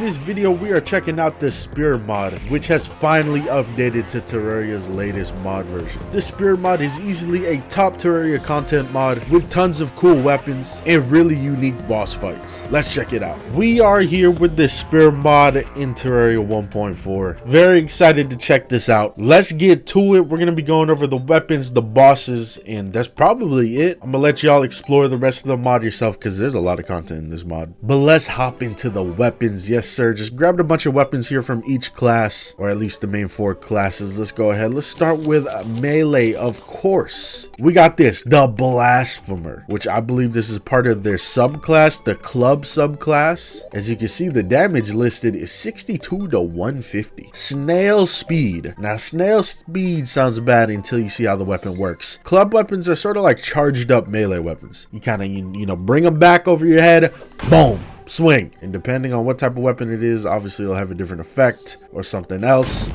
this video, we are checking out the Spear mod, which has finally updated to Terraria's latest mod version. The Spear mod is easily a top Terraria content mod with tons of cool weapons and really unique boss fights. Let's check it out. We are here with the Spear mod in Terraria 1.4. Very excited to check this out. Let's get to it. We're going to be going over the weapons, the bosses, and that's probably it. I'm going to let y'all explore the rest of the mod yourself because there's a lot of content in this mod. But let's hop into the weapons. Yes, sir. Just grabbed a bunch of weapons here from each class, or at least the main 4 classes. Let's go ahead. Let's start with melee, of course. We got this, the Blasphemer, which I believe this is part of their subclass, the club subclass. As you can see, the damage listed is 62 to 150. Snail speed. Now, snail speed sounds bad until you see how the weapon works. Club weapons are sort of like charged up melee weapons. You kind of, you know, bring them back over your head, boom, swing. And depending on what type of weapon it is, obviously it'll have a different effect or something else.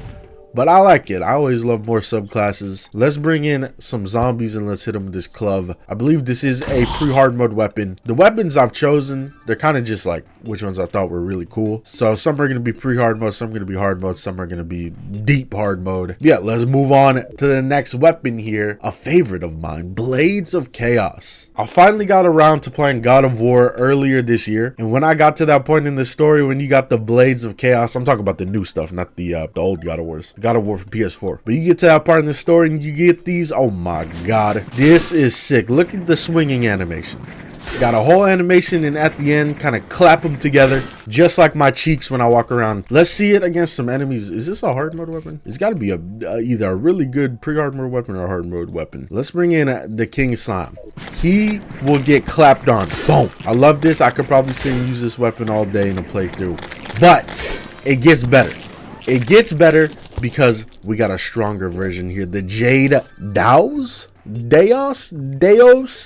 But I like it. I always love more subclasses. Let's bring in some zombies and let's hit them with this club. I believe this is a pre-hard mode weapon. The weapons I've chosen, they're kind of just like which ones I thought were really cool. So some are going to be pre-hard mode, some are going to be hard mode, some are going to be deep hard mode. Yeah, let's move on to the next weapon here. A favorite of mine, Blades of Chaos. I finally got around to playing God of War earlier this year. And when I got to that point in the story, when you got the Blades of Chaos, I'm talking about the new stuff, not the old God of Wars. God of War for PS4. But you get to that part in the story and you get these. Oh my god, this is sick. Look at the swinging animation. Got a whole animation, and at the end kind of clap them together just like my cheeks when I walk around. Let's see it against some enemies. Is this a hard mode weapon? It's got to be either a really good pre-hard mode weapon or a hard mode weapon. Let's bring in the King Slime. He will get clapped on. Boom. I love this. I could probably sit and use this weapon all day in a playthrough, but it gets better. It gets better because we got a stronger version here, the Jade Deos,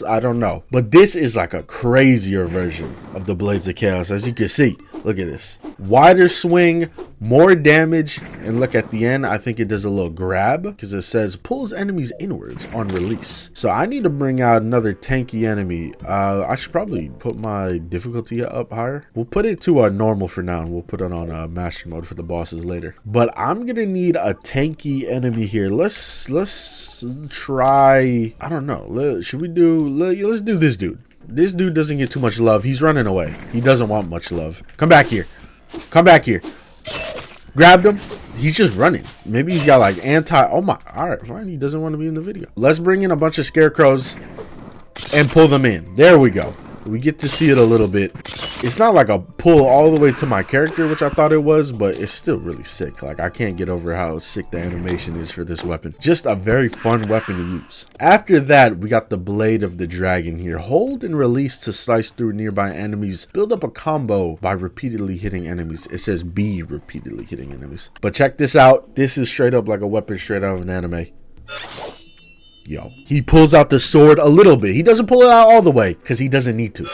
I don't know, but this is like a crazier version of the Blades of Chaos. As you can see, look at this, wider swing, more damage, and look at the end. I think it does a little grab because it says pulls enemies inwards on release. So I need to bring out another tanky enemy. I should probably put my difficulty up higher. We'll put it to a normal for now, and we'll put it on a master mode for the bosses later. But I'm gonna need a tanky enemy here. Let's try, I don't know, let's do this dude. This dude doesn't get too much love. He's running away. He doesn't want much love. Come back here. Come back here. Grabbed him. He's just running. Maybe he's got like oh my, all right, fine. He doesn't want to be in the video. Let's bring in a bunch of scarecrows and pull them in. There we go. We get to see it a little bit. It's not like a pull all the way to my character, which I thought it was, but it's still really sick. Like, I can't get over how sick the animation is for this weapon. Just a very fun weapon to use. After that, we got the Blade of the Dragon here. Hold and release to slice through nearby enemies. Build up a combo by repeatedly hitting enemies. It says be repeatedly hitting enemies. But check this out. This is straight up like a weapon straight out of an anime. Yo, he pulls out the sword a little bit. He doesn't pull it out all the way because he doesn't need to.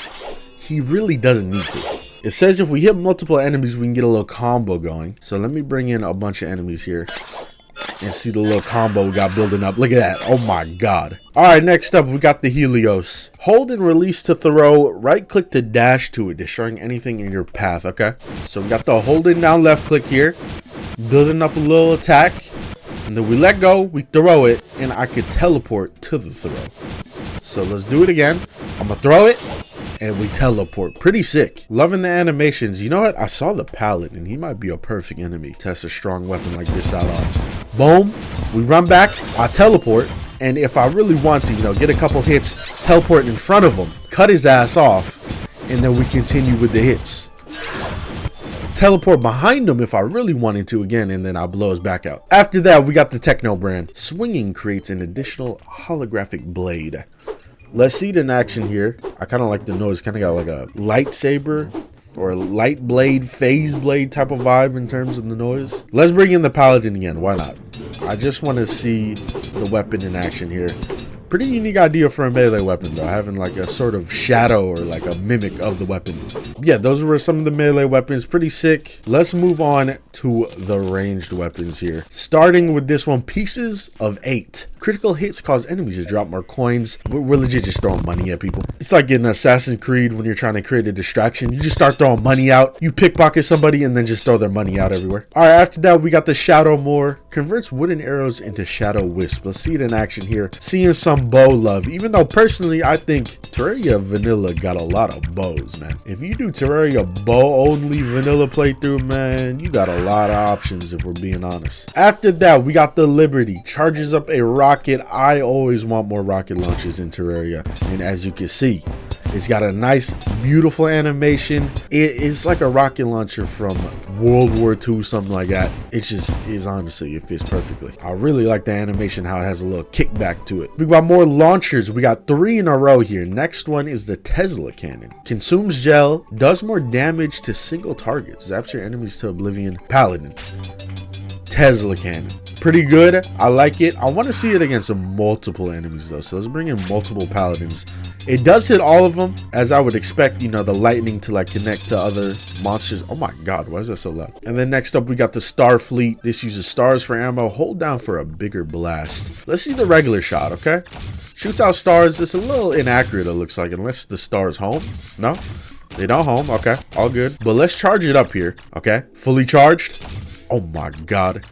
He really doesn't need to. It says if we hit multiple enemies, we can get a little combo going. So let me bring in a bunch of enemies here and see the little combo we got building up. Look at that. Oh my god. All right, next up, we got the Helios. Hold and release to throw. Right click to dash to it, destroying anything in your path. Okay, so we got the holding down left click here, building up a little attack. And then we let go, we throw it, and I could teleport to the throw. So let's do it again. I'm gonna throw it, and we teleport. Pretty sick. Loving the animations. You know what? I saw the pallet, and he might be a perfect enemy. Test a strong weapon like this out on. Boom. We run back. I teleport. And if I really want to, you know, get a couple hits, teleport in front of him, cut his ass off, and then we continue with the hits. Teleport behind him if I really wanted to again, and then I'll blow his back out. After that, we got the Techno brand. Swinging creates an additional holographic blade. Let's see it in action here. I kind of like the noise. Kind of got like a lightsaber or a light blade, phase blade type of vibe in terms of the noise. Let's bring in the Paladin again. Why not? I just want to see the weapon in action here. Pretty unique idea for a melee weapon though, having like a sort of shadow or like a mimic of the weapon. Yeah, those were some of the melee weapons. Pretty sick. Let's move on to the ranged weapons here. Starting with this one, Pieces of 8. Critical hits cause enemies to drop more coins. We're legit just throwing money at people. It's like in Assassin's Creed when you're trying to create a distraction. You just start throwing money out. You pickpocket somebody and then just throw their money out everywhere. All right, after that, we got the Shadow Moor. Converts wooden arrows into Shadow Wisp. Let's see it in action here. Seeing some bow love. Even though personally, I think Terraria Vanilla got a lot of bows, man. If you do Terraria bow only vanilla playthrough, man, you got a lot of options if we're being honest. After that, we got the Liberty. Charges up a rocket. I always want more rocket launches in Terraria. And as you can see, it's got a nice, beautiful animation. It's like a rocket launcher from World War II, something like that. It just is, honestly, it fits perfectly. I really like the animation, how it has a little kickback to it. We got more launchers. We got 3 in a row here. Next one is the Tesla Cannon. Consumes gel, does more damage to single targets. Zaps your enemies to oblivion. Paladin. Tesla Cannon. Pretty good. I like it. I want to see it against multiple enemies though. So let's bring in multiple paladins. It does hit all of them, as I would expect, you know, the lightning to like connect to other monsters. Oh my god, why is that so loud? And then next up we got the Starfleet. This uses stars for ammo. Hold down for a bigger blast. Let's see the regular shot, okay? Shoots out stars. It's a little inaccurate, it looks like, unless the star's home. No, they don't home. Okay, all good. But let's charge it up here, okay? Fully charged. Oh my god.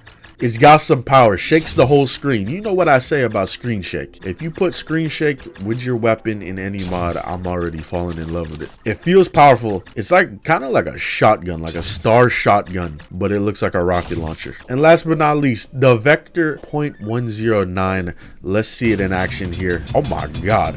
It's got some power. Shakes the whole screen. You know what I say about screen shake. If you put screen shake with your weapon in any mod, I'm already falling in love with it. It feels powerful. It's like kind of like a shotgun, like a star shotgun, but it looks like a rocket launcher. And last but not least, the Vector .109. Let's see it in action here. Oh my god.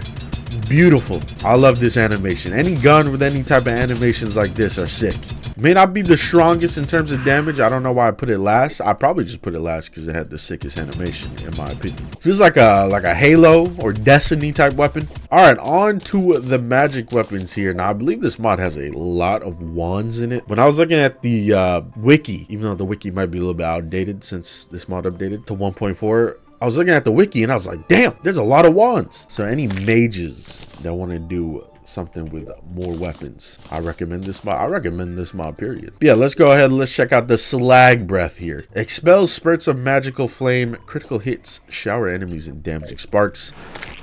Beautiful. I love this animation. Any gun with any type of animations like this are sick. May not be the strongest in terms of damage. I don't know why I put it last. I probably just put it last because it had the sickest animation, in my opinion. Feels like a Halo or Destiny type weapon. All right, on to the magic weapons here. Now, I believe this mod has a lot of wands in it. When I was looking at the wiki, even though the wiki might be a little bit outdated since this mod updated to 1.4, I was looking at the wiki and I was like, damn, there's a lot of wands. So any mages that want to do something with more weapons, I recommend this mod. I recommend this mod, period. Yeah, let's go ahead. Let's check out the Slag Breath here. Expels spurts of magical flame. Critical hits shower enemies in damaging sparks.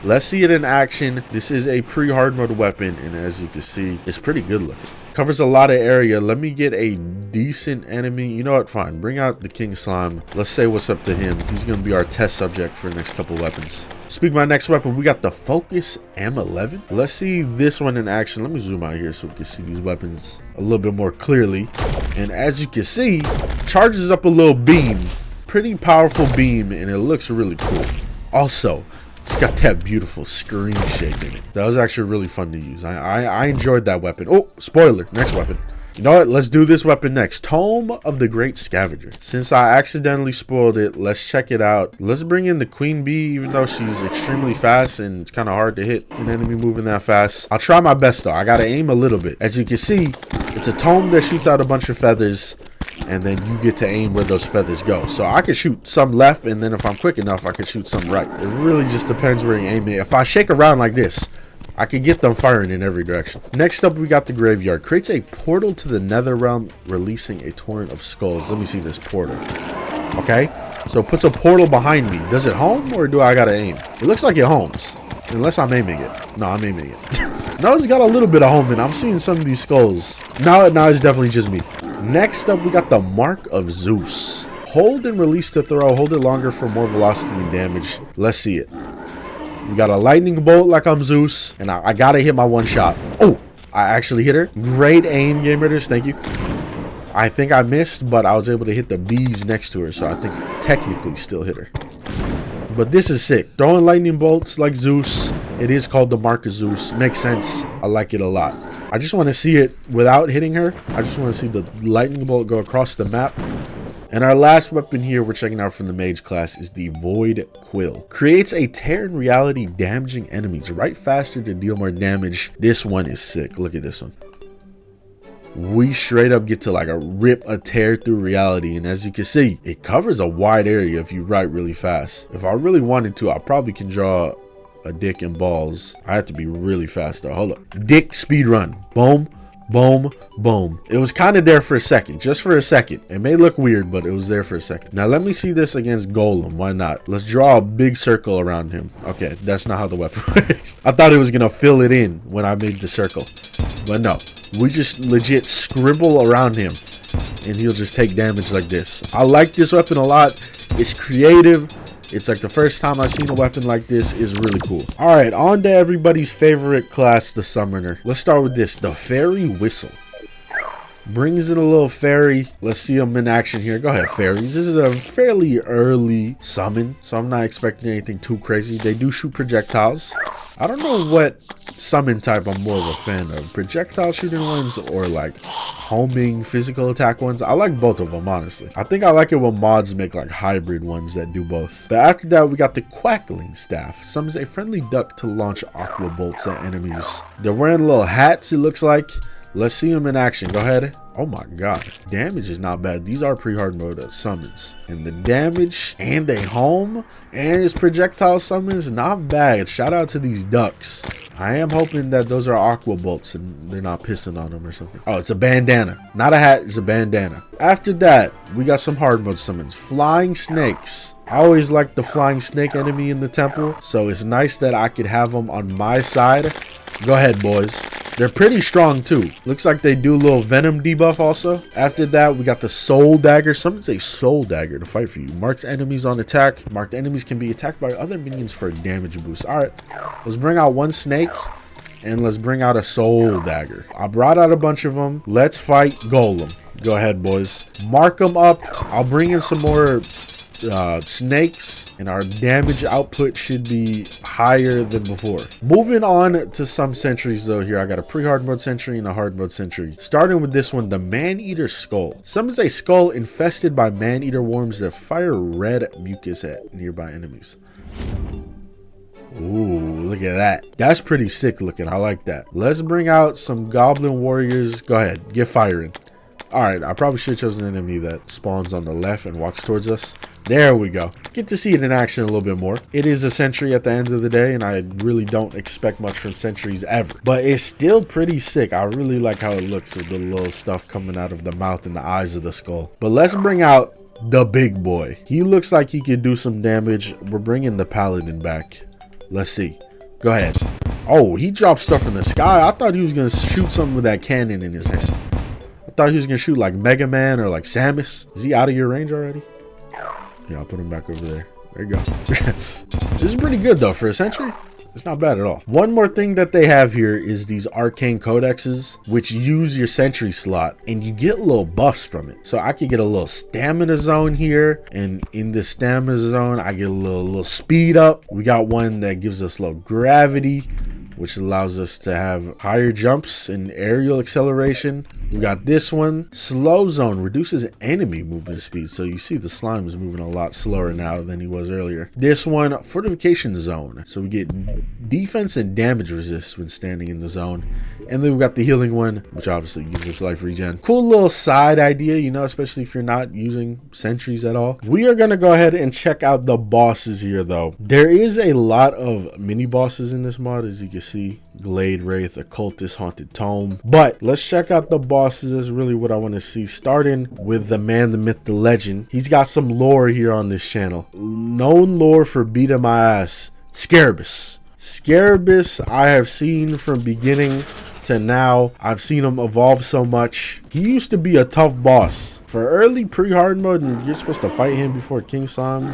Let's see it in action. This is a pre-hard mode weapon, and as you can see, it's pretty good looking. Covers a lot of area. Let me get a decent enemy. You know what? Fine. Bring out the King Slime. Let's say what's up to him. He's going to be our test subject for the next couple weapons. Speaking of my next weapon, we got the Focus M11. Let's see this one in action. Let me zoom out here so we can see these weapons a little bit more clearly. And as you can see, charges up a little beam. Pretty powerful beam, and it looks really cool. Also, it's got that beautiful screen shake in it. That was actually really fun to use. I enjoyed that weapon. Oh, spoiler. Next weapon. You know what? Let's do this weapon next. Tome of the Great Scavenger. Since I accidentally spoiled it, let's check it out. Let's bring in the Queen Bee, even though she's extremely fast and it's kind of hard to hit an enemy moving that fast. I'll try my best though. I gotta aim a little bit. As you can see, it's a tome that shoots out a bunch of feathers, and then you get to aim where those feathers go. So I can shoot some left, and then if I'm quick enough, I can shoot some right. It really just depends where you aim it. If I shake around like this, I can get them firing in every direction. Next up, we got the Graveyard. Creates a portal to the Nether Realm, releasing a torrent of skulls. Let me see this portal. Okay, so it puts a portal behind me. Does it home, or do I gotta aim? It looks like it homes, unless I'm aiming it. No, I'm aiming it. No, it's got a little bit of homing. I'm seeing some of these skulls. Now it's definitely just me. Next up, we got the Mark of Zeus. Hold and release to throw. Hold it longer for more velocity and damage. Let's see it. We got a lightning bolt like I'm Zeus, and I gotta hit my one shot. Oh, I actually hit her. Great aim, Game Raiders. Thank you. I think I missed, but I was able to hit the bees next to her, so I think technically still hit her. But this is sick. Throwing lightning bolts like Zeus. It is called the Mark of Zeus. Makes sense. I like it a lot. I just want to see it without hitting her. I just want to see the lightning bolt go across the map. And our last weapon here we're checking out from the mage class is the Void Quill. Creates a tear in reality, damaging enemies right faster to deal more damage. This one is sick. Look at this one. We straight up get to like rip a tear through reality, and as you can see, it covers a wide area if you write really fast. If I really wanted to, I probably can draw a dick and balls. I have to be really fast though. Hold up. Dick speed run. Boom. Boom, boom. It was kind of there for a second, just for a second. It may look weird, but it was there for a second. Now let me see this against Golem. Why not? Let's draw a big circle around him. Okay, that's not how the weapon works. I thought it was gonna fill it in when I made the circle, but no. We just legit scribble around him and he'll just take damage like this. I like this weapon a lot. It's creative. It's like the first time I've seen a weapon like this. Is really cool. All right, on to everybody's favorite class, the Summoner. Let's start with this, the Fairy Whistle. Brings in a little fairy. Let's see him in action here. Go ahead, fairies. This is a fairly early summon, so I'm not expecting anything too crazy. They do shoot projectiles. I don't know what summon type I'm more of a fan of. Projectile shooting ones or like homing physical attack ones. I like both of them, honestly. I think I like it when mods make like hybrid ones that do both. But after that, we got the Quackling Staff. Summons a friendly duck to launch aqua bolts at enemies. They're wearing little hats, it looks like. Let's see them in action. Go ahead. Oh my god, damage is not bad. These are pre-hard mode summons, and the damage and they home and his projectile summons, not bad. Shout out to these ducks. I am hoping that those are aqua bolts and they're not pissing on them or something. Oh, it's a bandana, not a hat. It's a bandana. After that, we got some hard mode summons. Flying snakes. I always like the flying snake enemy in the temple, so it's nice that I could have them on my side. Go ahead, boys. They're pretty strong too. Looks like they do a little venom debuff also. After that, we got the Soul Dagger. Some say Soul Dagger to fight for you. Marks enemies on attack. Marked enemies can be attacked by other minions for a damage boost. All right, let's bring out one snake and let's bring out a Soul Dagger. I brought out a bunch of them. Let's fight Golem. Go ahead, boys. Mark them up. I'll bring in some more snakes, and our damage output should be higher than before. Moving on to some sentries though. Here I got a pre-hard mode sentry and a hard mode sentry. Starting with this one, the Man-Eater Skull. Summons a skull infested by man-eater worms that fire red mucus at nearby enemies. Ooh, look at that. That's pretty sick looking. I like that. Let's bring out some goblin warriors. Go ahead, get firing. All right, I probably should have chosen an enemy that spawns on the left and walks towards us. There we go. Get to see it in action a little bit more. It is a sentry at the end of the day, and I really don't expect much from sentries ever. But it's still pretty sick. I really like how it looks with the little stuff coming out of the mouth and the eyes of the skull. But let's bring out the big boy. He looks like he could do some damage. We're bringing the Paladin back. Let's see. Go ahead. Oh, he dropped stuff from the sky. I thought he was going to shoot something with that cannon in his hand. I thought he was going to shoot like Mega Man or like Samus. Is he out of your range already? Yeah, I'll put him back over there. There you go. This is pretty good though for a sentry. It's not bad at all. One more thing that they have here is these arcane codexes, which use your sentry slot and you get little buffs from it. So I could get a little stamina zone here, and in the stamina zone I get a little speed up. We got one that gives us low gravity, which allows us to have higher jumps and aerial acceleration. We got this one, slow zone, reduces enemy movement speed. So you see the slime is moving a lot slower now than he was earlier. This one, fortification zone. So we get defense and damage resist when standing in the zone. And then we got the healing one, which obviously gives us life regen. Cool little side idea, you know, especially if you're not using sentries at all. We are gonna go ahead and check out the bosses here though. There is a lot of mini bosses in this mod, as you can see. Glade Wraith, Occultist, Haunted Tome. But let's check out the bosses. That's really what I want to see. Starting with the man, the myth, the legend. He's got some lore here on this channel. Known lore for beating my ass. Scarabus. Scarabus I have seen from beginning to now. I've seen him evolve so much. He used to be a tough boss. For early pre-hard mode, and you're supposed to fight him before King Slime.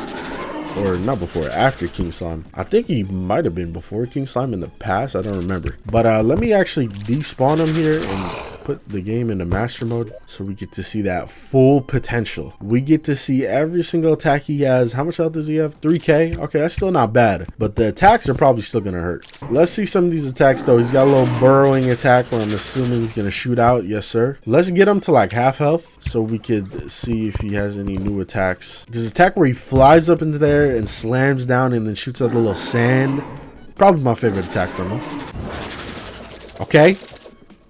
Or not before, after King Slime. I think he might have been before King Slime in the past. I don't remember. But let me actually despawn him here and put the game into master mode so we get to see that full potential. We get to see every single attack he has. How much health does he have? 3k. Okay, that's still not bad, but the attacks are probably still gonna hurt. Let's see some of these attacks though. He's got a little burrowing attack where I'm assuming he's gonna shoot out. Yes sir. Let's get him to like half health so we could see if he has any new attacks. This attack where he flies up into there and slams down and then shoots out a little sand. Probably my favorite attack from him. Okay.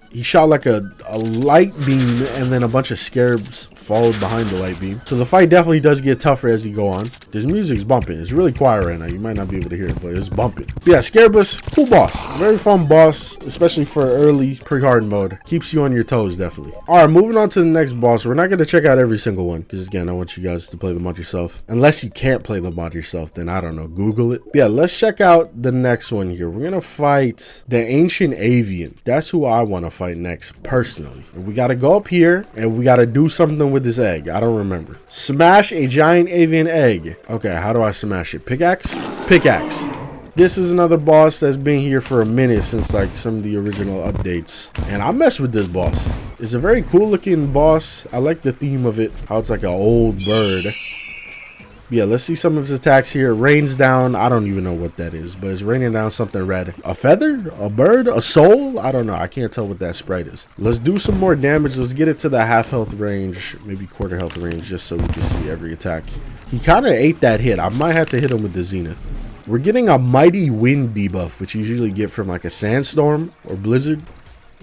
He shot like a a light beam and then a bunch of scarabs followed behind the light beam. So the fight definitely does get tougher as you go on. This music's bumping. It's really quiet right now. You might not be able to hear it, but it's bumping. But yeah, Scarabus, cool boss. Very fun boss, especially for early pre-hard mode. Keeps you on your toes, definitely. All right, moving on to the next boss. We're not going to check out every single one because, again, I want you guys to play the mod yourself. Unless you can't play the mod yourself, then I don't know, Google it. But yeah, let's check out the next one here. We're going to fight the Ancient Avian. That's who I want to fight next, personally. And we got to go up here and we got to do something with this egg. I don't remember. Smash a giant avian egg. Okay, how do I smash it? Pickaxe? Pickaxe. This is another boss that's been here for a minute since like some of the original updates. And I mess with this boss. It's a very cool looking boss. I like the theme of it. How it's like an old bird. Yeah, let's see some of his attacks here. It rains down. I don't even know what that is, but it's raining down something red. A feather? A bird? A soul? I don't know. I can't tell what that sprite is. Let's do some more damage. Let's get it to the half health range, maybe quarter health range, just so we can see every attack. He kind of ate that hit. I might have to hit him with the Zenith. We're getting a mighty wind debuff, which you usually get from like a sandstorm or blizzard.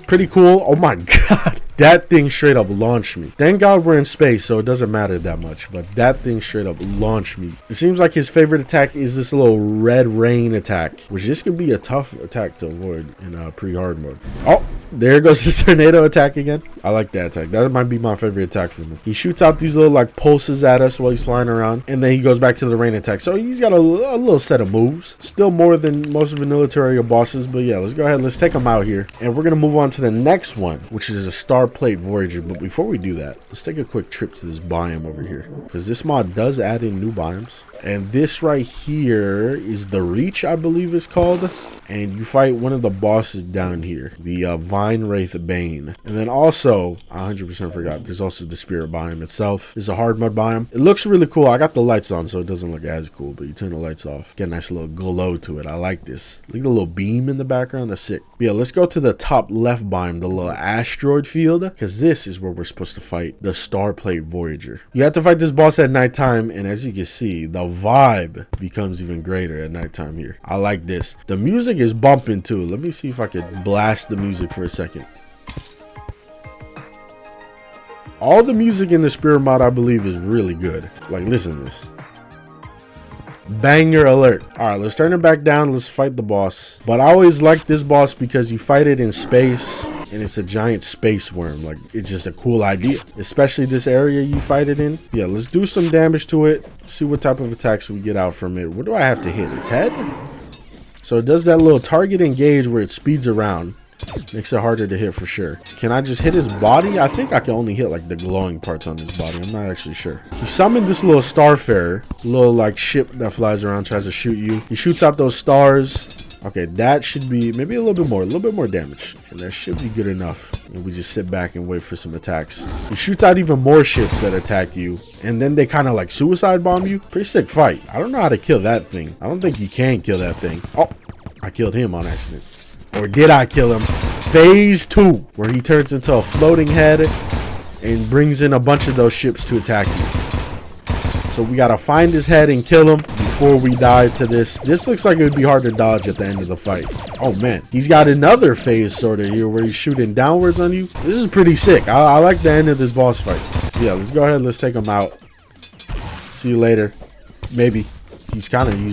Pretty cool. Oh my god. That thing straight up launched me. Thank God we're in space, so it doesn't matter that much. But that thing straight up launched me. It seems like his favorite attack is this little red rain attack, which this could be a tough attack to avoid in pre-hard mode. Oh, there goes the tornado attack again. I like that attack. That might be my favorite attack from him. He shoots out these little like pulses at us while he's flying around, and then he goes back to the rain attack. So he's got a little set of moves. Still more than most of vanilla Terraria bosses, but yeah, let's go ahead. Let's take him out here, and we're gonna move on to the next one, which is a star plate Voyager. But before we do that, let's take a quick trip to this biome over here, because this mod does add in new biomes. And this right here is the Reach, I believe it's called. And you fight one of the bosses down here, the Vine Wraith Bane. And then also, I 100% forgot, there's also the Spirit biome itself. It's a hard mode biome. It looks really cool. I got the lights on, so it doesn't look as cool, but you turn the lights off, get a nice little glow to it. I like this. Look at the little beam in the background. That's sick. But yeah, let's go to the top left biome, the little asteroid field, because this is where we're supposed to fight the Starplate Voyager. You have to fight this boss at nighttime, and as you can see, the vibe becomes even greater at nighttime here. I like this. The music is bumping too. Let me see if I could blast the music for a second. All the music in the Spirit mod, I believe, is really good. Like, listen to this. Banger alert. All right, let's turn it back down. Let's fight the boss. But I always like this boss because you fight it in space, and it's a giant space worm. Like, it's just a cool idea, especially this area you fight it in. Yeah, let's do some damage to it. See what type of attacks we get out from it. What do I have to hit? Its head? So it does that little target engage where it speeds around. Makes it harder to hit for sure. Can I just hit his body? I think I can only hit like the glowing parts on his body. I'm not actually sure. He summoned this little starfarer, little like ship that flies around, tries to shoot you. He shoots out those stars. Okay, that should be maybe a little bit more damage. And that should be good enough. And we just sit back and wait for some attacks. He shoots out even more ships that attack you. And then they kind of like suicide bomb you. Pretty sick fight. I don't know how to kill that thing. I don't think you can kill that thing. Oh, I killed him on accident. Or did I kill him? Phase 2, where he turns into a floating head and brings in a bunch of those ships to attack you. So we gotta find his head and kill him before we die to this. This looks like it would be hard to dodge at the end of the fight. Oh man, he's got another phase sort of here where he's shooting downwards on you. This is pretty sick. I like the end of this boss fight. Yeah, let's go ahead. Let's take him out. See you later. Maybe. He's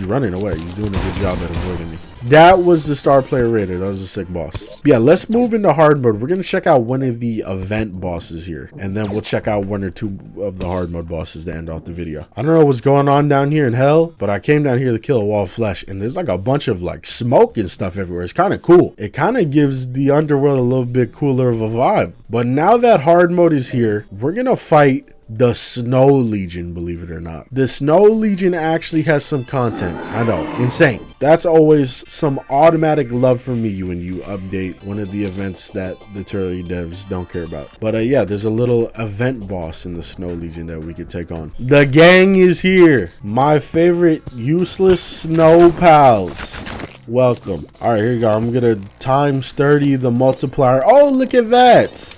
running away. He's doing a good job at avoiding me. That was the star player raider. That was a sick boss. But yeah, let's move into hard mode. We're going to check out one of the event bosses here. And then we'll check out one or two of the hard mode bosses to end off the video. I don't know what's going on down here in hell, but I came down here to kill a wall of flesh. And there's like a bunch of like smoke and stuff everywhere. It's kind of cool. It kind of gives the underworld a little bit cooler of a vibe. But now that hard mode is here, we're going to fight the Snow Legion, believe it or not. The Snow Legion actually has some content. I know, insane. That's always some automatic love from me when you update one of the events that the Terraria devs don't care about. But yeah, there's a little event boss in the Snow Legion that we could take on. The gang is here. My favorite useless snow pals. Welcome. All right, here you go. I'm gonna times 30 the multiplier. Oh, look at that.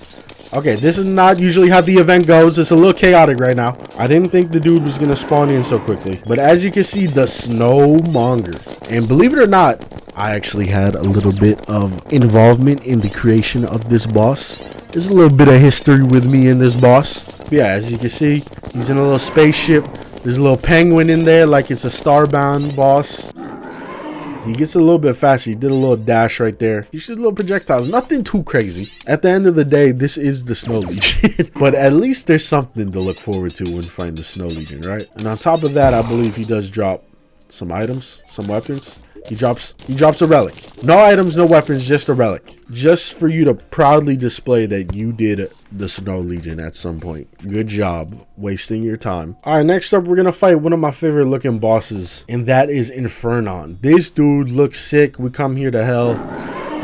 Okay, this is not usually how the event goes. It's a little chaotic right now. I didn't think the dude was going to spawn in so quickly. But as you can see, the Snowmonger. And believe it or not, I actually had a little bit of involvement in the creation of this boss. There's a little bit of history with me in this boss. But yeah, as you can see, he's in a little spaceship. There's a little penguin in there like it's a starbound boss. He gets a little bit faster. He did a little dash right there. He's just little projectiles. Nothing too crazy. At the end of the day, this is the Snow Legion. But at least there's something to look forward to when fighting the Snow Legion, right? And on top of that, I believe he does drop some items, some weapons. He drops a relic. No items, no weapons, just a relic. Just for you to proudly display that you did the Snow Legion at some point. Good job wasting your time. All right, next up, we're going to fight one of my favorite looking bosses, and that is Infernon. This dude looks sick. We come here to hell.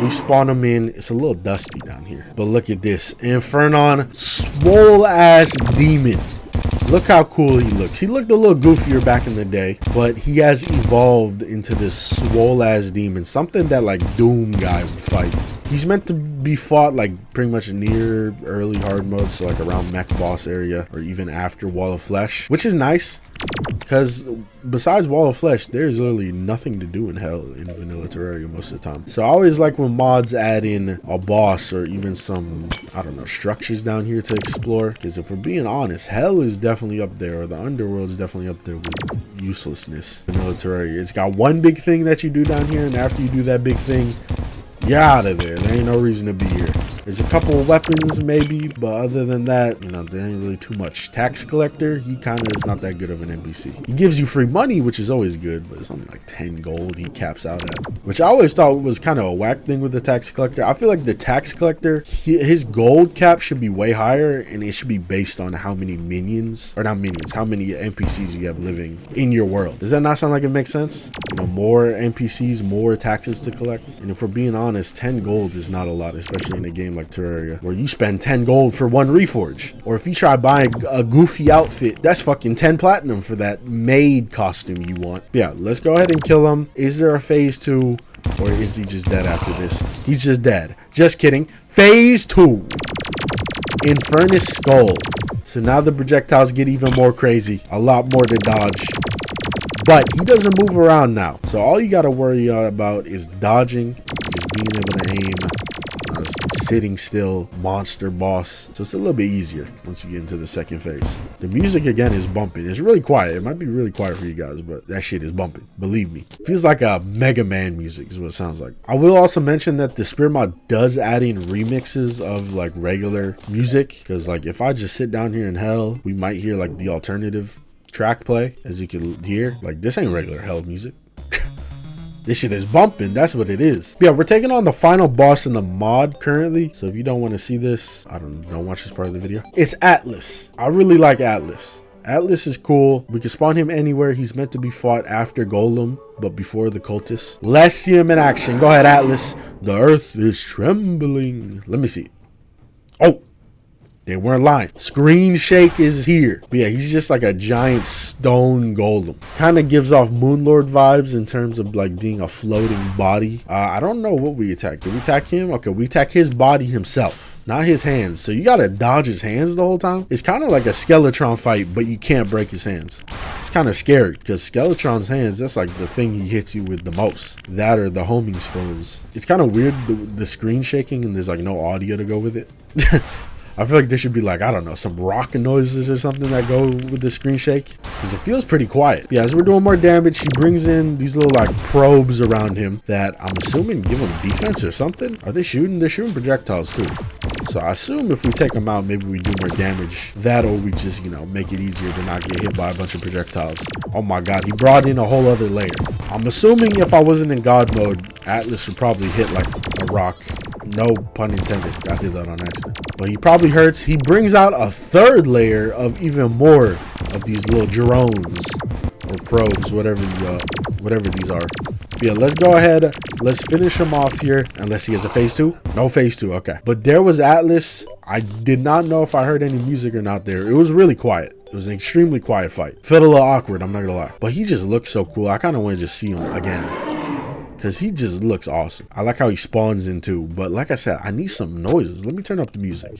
We spawn him in. It's a little dusty down here. But look at this. Infernon, swole ass demon. Look how cool he looks. He looked a little goofier back in the day, but he has evolved into this swole ass demon. Something that like Doom guy would fight. He's meant to be fought like pretty much near early hard mode, so like around mech boss area or even after Wall of Flesh, which is nice because besides Wall of Flesh, there's literally nothing to do in hell in vanilla Terraria most of the time. So I always like when mods add in a boss or even some, I don't know, structures down here to explore, because if we're being honest, hell is definitely up there, or the underworld is definitely up there with uselessness. Vanilla Terraria, it's got one big thing that you do down here, and after you do that big thing, you're out of there. There ain't no reason to be here. There's a couple of weapons maybe, but other than that, you know, there ain't really too much. Tax collector, he kind of is not that good of an NPC. He gives you free money, which is always good, but it's only like 10 gold he caps out at, which I always thought was kind of a whack thing with the tax collector. I feel like the tax collector, his gold cap should be way higher, and it should be based on how many minions, or not minions, how many NPCs you have living in your world. Does that not sound like it makes sense? You know, more NPCs, more taxes to collect. And if we're being honest, 10 gold is not a lot, especially in a game like Terraria, where you spend 10 gold for one reforge. Or if you try buying a goofy outfit, that's fucking 10 platinum for that maid costume you want. Yeah, let's go ahead and kill him. Is there a phase 2, or is he just dead after this? He's just dead. Just kidding. Phase 2. Infernus Skull. So now the projectiles get even more crazy. A lot more to dodge. But he doesn't move around now. So all you got to worry about is dodging, just being able to aim, sitting still, monster boss. So it's a little bit easier once you get into the second phase. The music again is bumping. It's really quiet. It might be really quiet for you guys, but that shit is bumping. Believe me. It feels like a Mega Man music is what it sounds like. I will also mention that the Spirit mod does add in remixes of like regular music. Because like if I just sit down here in hell, we might hear like the alternative track play, as you can hear. Like this ain't regular hell music. This shit is bumping. That's what it is. Yeah, we're taking on the final boss in the mod currently. So if you don't want to see this, I don't watch this part of the video. It's Atlas. I really like Atlas. Atlas is cool. We can spawn him anywhere. He's meant to be fought after Golem, but before the cultists. Let's see him in action. Go ahead, Atlas. The earth is trembling. Let me see. Oh, they weren't lying. Screen shake is here. But yeah, he's just like a giant stone golem. Kind of gives off Moonlord vibes in terms of like being a floating body. I don't know what we attacked. Did we attack him? Okay, we attack his body himself, not his hands. So you gotta dodge his hands the whole time. It's kind of like a Skeletron fight, but you can't break his hands. It's kind of scary because Skeletron's hands, that's like the thing he hits you with the most. That or the homing skulls. It's kind of weird, the screen shaking, and there's like no audio to go with it. I feel like there should be like, I don't know, some rocking noises or something that go with the screen shake, because it feels pretty quiet. Yeah, as we're doing more damage, he brings in these little like probes around him that I'm assuming give him defense or something. Are they shooting? They're shooting projectiles too. So I assume if we take them out, maybe we do more damage. That, or we just, you know, make it easier to not get hit by a bunch of projectiles. Oh my god, he brought in a whole other layer. I'm assuming if I wasn't in God mode, Atlas would probably hit like a rock. No pun intended. I did that on accident. But he probably hurts. He brings out a third layer of even more of these little drones or probes, whatever these are. Yeah, let's go ahead. Let's finish him off here. Unless he has a phase 2. No phase 2. Okay. But there was Atlas. I did not know if I heard any music or not there. It was really quiet. It was an extremely quiet fight. Felt a little awkward, I'm not gonna lie. But he just looks so cool. I kind of want to just see him again, because he just looks awesome. I like how he spawns in too. But like I said, I need some noises. Let me turn up the music.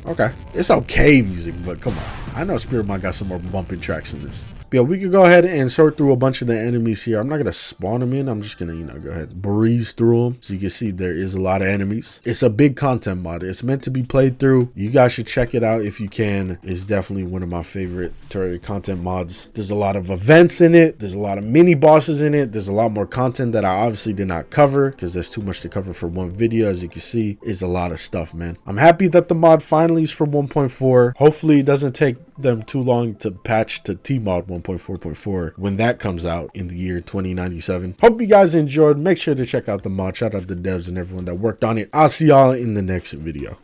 Okay. It's okay music, but come on. I know Spirit Mod got some more bumping tracks in this. But yeah, we could go ahead and sort through a bunch of the enemies here. I'm not gonna spawn them in. I'm just gonna, go ahead and breeze through them. So you can see there is a lot of enemies. It's a big content mod. It's meant to be played through. You guys should check it out if you can. It's definitely one of my favorite Terraria content mods. There's a lot of events in it. There's a lot of mini bosses in it. There's a lot more content that I obviously did not cover because there's too much to cover for one video. As you can see, it's a lot of stuff, man. I'm happy that the mod finally is for 1.4. Hopefully it doesn't take them too long to patch to T-Mod 1.4.4 when that comes out in the year 2097. Hope you guys enjoyed. Make sure to check out the mod. Shout out the devs and everyone that worked on it. I'll see y'all in the next video.